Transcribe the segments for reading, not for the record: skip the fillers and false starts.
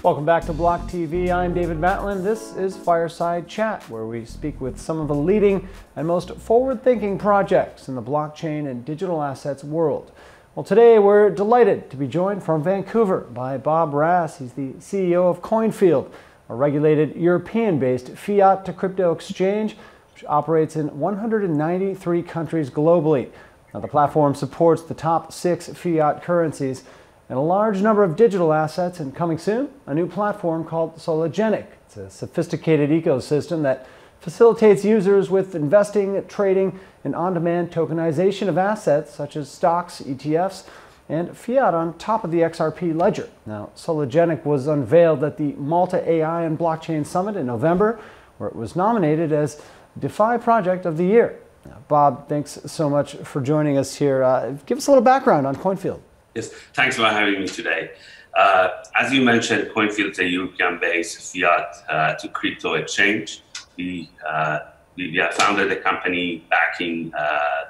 Welcome back to BLOCKTV. I'm David Matlin. This is Fireside Chat, where we speak with some of the leading and most forward-thinking projects in the blockchain and digital assets world. Well, today we're delighted to be joined from Vancouver by Bob Ras. He's the CEO of CoinField, a regulated European-based fiat to crypto exchange which operates in 193 countries globally. Now, the platform supports the top 6 fiat currencies and a large number of digital assets, and coming soon, a new platform called Sologenic. It's a sophisticated ecosystem that facilitates users with investing, trading, and on-demand tokenization of assets such as stocks, ETFs, and fiat on top of the XRP Ledger. Now, Sologenic was unveiled at the Malta AI and Blockchain Summit in November, where it was nominated as DeFi Project of the Year. Now, Bob, thanks so much for joining us here. Give us a little background on CoinField. Yes, thanks for having me today. As you mentioned, CoinField is a European-based fiat to crypto exchange. We founded the company back in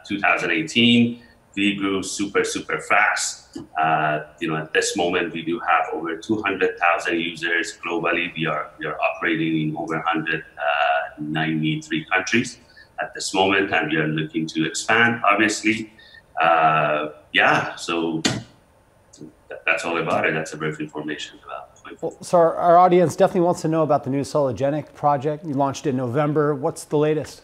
2018. We grew super fast. At this moment, we do have over 200,000 users globally. We are operating in over 193 countries at this moment, and we are looking to expand, obviously. So that's all about it. That's a brief information about CoinField. Well, so our audience definitely wants to know about the new Sologenic project. You launched in November. What's the latest?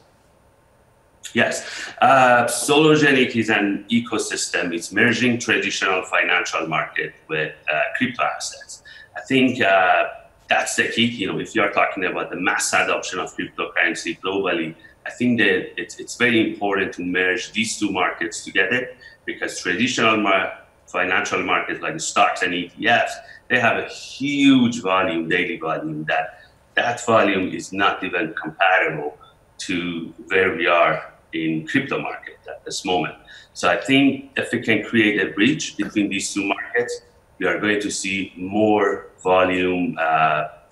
Yes. Sologenic is an ecosystem. It's merging traditional financial market with crypto assets. I think that's the key. If you are talking about the mass adoption of cryptocurrency globally, I think that it's very important to merge these two markets together, because traditional financial markets like stocks and ETFs, they have a huge volume, daily volume, that volume is not even comparable to where we are in crypto market at this moment. So I think if we can create a bridge between these two markets, we are going to see more volume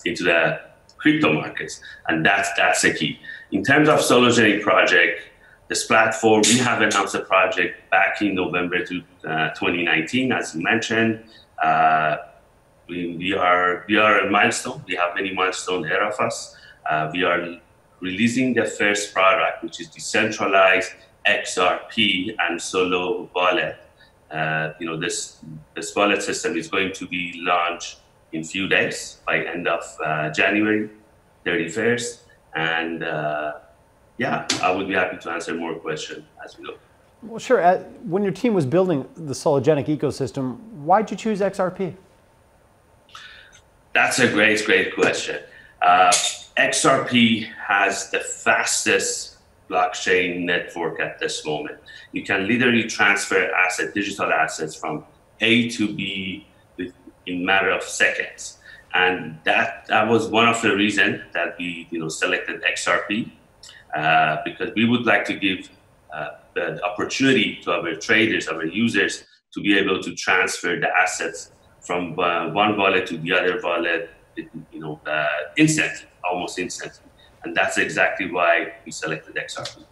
into the crypto markets, and that's the key. In terms of Sologenic project, this platform, we have announced a project back in November 2019, as you mentioned. We are a milestone. We have many milestones ahead of us. We are releasing the first product, which is decentralized XRP and Solo wallet. This wallet system is going to be launched in few days, by end of January 31st. And I would be happy to answer more questions as we go. Well, sure. When your team was building the Sologenic ecosystem, why'd you choose XRP? That's a great question. XRP has the fastest blockchain network at this moment. You can literally transfer digital assets from A to B in a matter of seconds. And that was one of the reasons that we selected XRP, because we would like to give the opportunity to our traders, our users, to be able to transfer the assets from one wallet to the other wallet, instantly, almost instantly. And that's exactly why we selected XRP.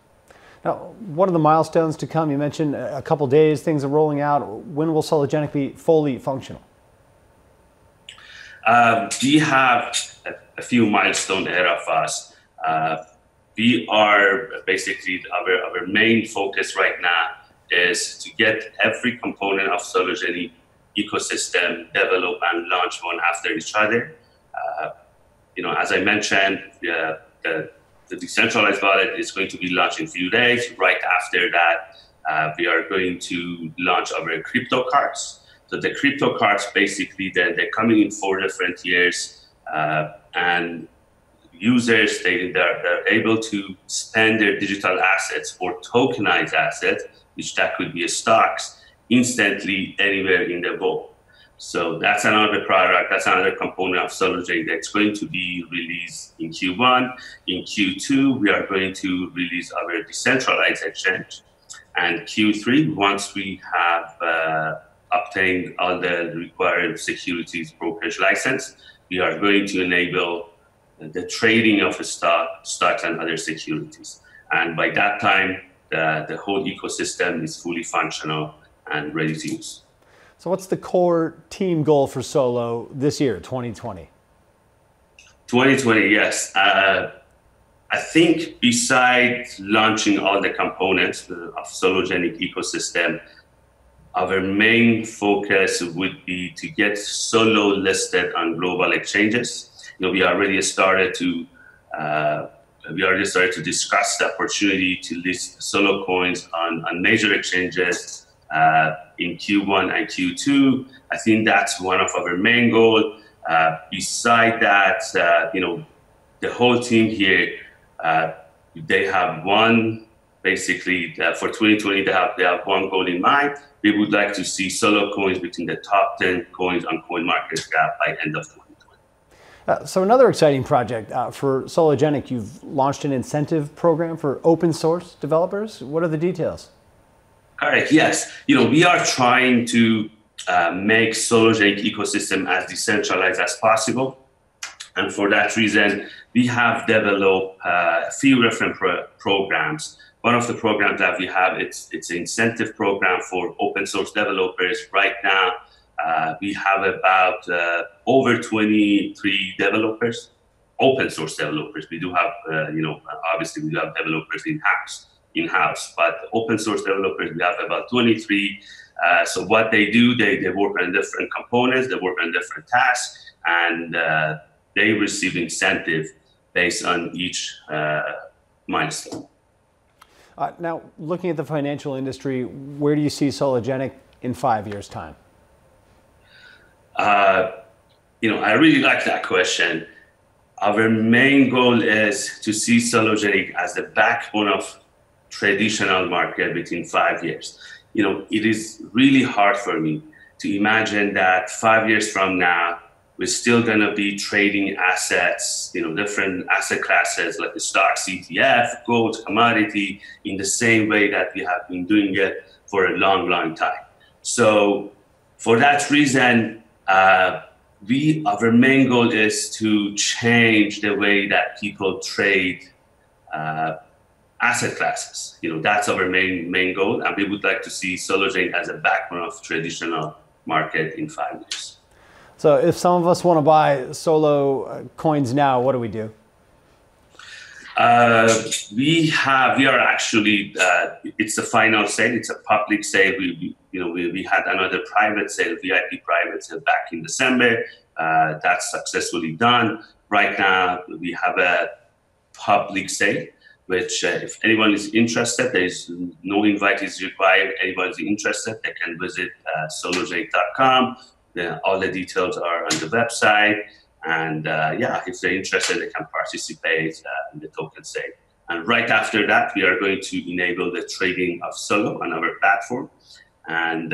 Now, what are the milestones to come? You mentioned a couple days, things are rolling out. When will Sologenic be fully functional? We have a few milestones ahead of us. We are basically, our main focus right now is to get every component of Sologenic ecosystem develop and launch one after each other. As I mentioned, the decentralized wallet is going to be launched in a few days. Right after that, we are going to launch our crypto cards. So the crypto cards, basically, they're coming in 4 different tiers, and users, they're able to spend their digital assets or tokenized assets, which that could be stocks, instantly anywhere in the world. So that's another product, that's another component of Sologenic that's going to be released in Q1. In Q2, we are going to release our decentralized exchange. And Q3, once we have obtained all the required securities brokerage license, we are going to enable the trading of stocks and other securities. And by that time, the whole ecosystem is fully functional and ready to use. So what's the core team goal for Solo this year, 2020? 2020, yes. I think besides launching all the components of Sologenic ecosystem, our main focus would be to get Solo listed on global exchanges. We already started to discuss the opportunity to list Solo coins on major exchanges in Q1 and Q2. I think that's one of our main goals. Beside that, the whole team here, they have basically for 2020, they have one goal in mind. We would like to see Solo coins between the top 10 coins on CoinMarketCap by end of 2020. So another exciting project for Sologenic, you've launched an incentive program for open source developers. What are the details? All right, yes. We are trying to make Sologenic ecosystem as decentralized as possible. And for that reason, we have developed a few different programs. One of the programs that we have, it's an incentive program for open source developers. Right now, we have about over 23 developers, open source developers. We do have, obviously we do have developers in-house, but open source developers, we have about 23. So what they do, they work on different components, they work on different tasks, and they receive incentive based on each milestone. Now, looking at the financial industry, where do you see Sologenic in 5 years' time? I really like that question. Our main goal is to see Sologenic as the backbone of traditional market within 5 years. It is really hard for me to imagine that 5 years from now, we're still going to be trading assets, different asset classes like the stocks, ETF, gold, commodity, in the same way that we have been doing it for a long, long time. So for that reason, our main goal is to change the way that people trade asset classes. That's our main goal, and we would like to see Sologenic as a backbone of traditional market in 5 years. So if some of us want to buy Solo coins now, what do we do? We are actually, it's a final sale, it's a public sale. We had another private sale, VIP private sale back in December. That's successfully done. Right now, we have a public sale, which if anyone is interested, there is no invite is required. Anyone is interested, they can visit sologenic.com. All the details are on the website. And if they're interested, they can participate in the token sale. And right after that, we are going to enable the trading of Solo on our platform. And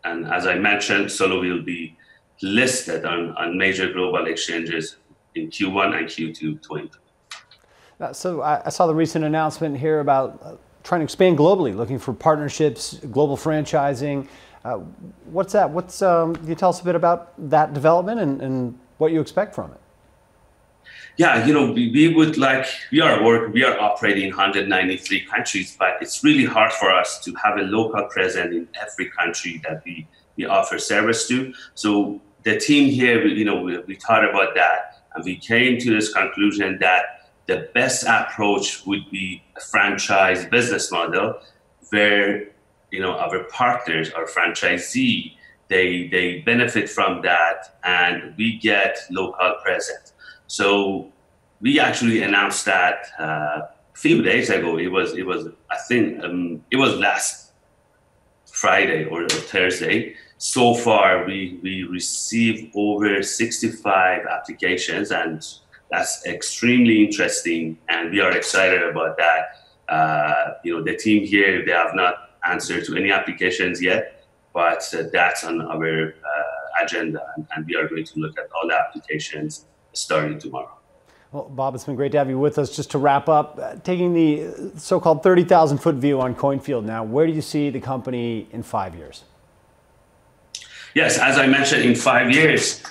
as I mentioned, Solo will be listed on major global exchanges in Q1 and Q2 2020. So I saw the recent announcement here about trying to expand globally, looking for partnerships, global franchising. What's that? Can you tell us a bit about that development and what you expect from it? Yeah, we are operating in 193 countries, but it's really hard for us to have a local presence in every country that we offer service to. So the team here, we thought about that, and we came to this conclusion that the best approach would be a franchise business model where our partners, our franchisee, they benefit from that, and we get local presence. So we actually announced that a few days ago. It was I think it was last Friday or Thursday. So far, we received over 65 applications, and that's extremely interesting, and we are excited about that. The team here, they have not answered to any applications yet, but that's on our agenda, and we are going to look at all the applications starting tomorrow. Well, Bob, it's been great to have you with us. Just to wrap up, taking the so-called 30,000-foot view on CoinField now, where do you see the company in 5 years? Yes, as I mentioned, in 5 years,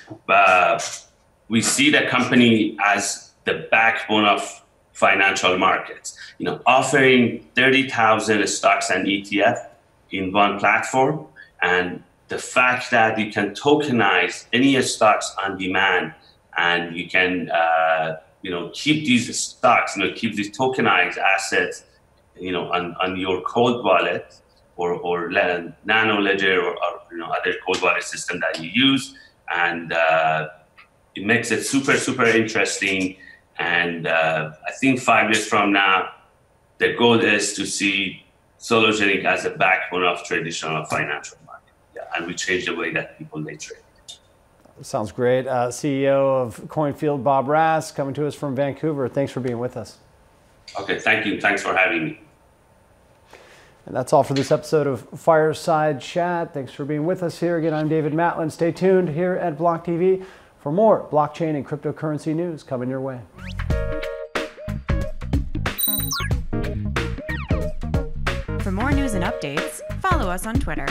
we see the company as the backbone of financial markets. Offering 30,000 stocks and ETF in one platform, and the fact that you can tokenize any stocks on demand, and you can keep these stocks, keep these tokenized assets, on your cold wallet or nano ledger or other cold wallet system that you use, and it makes it super interesting. And I think 5 years from now, the goal is to see Sologenic as a backbone of traditional financial market. Yeah, and we change the way that people may trade. Sounds great. CEO of CoinField, Bob Ras, coming to us from Vancouver. Thanks for being with us. Okay, thank you. Thanks for having me. And that's all for this episode of Fireside Chat. Thanks for being with us here. Again, I'm David Matlin. Stay tuned here at BLOCKTV for more blockchain and cryptocurrency news coming your way. For more news and updates, follow us on Twitter.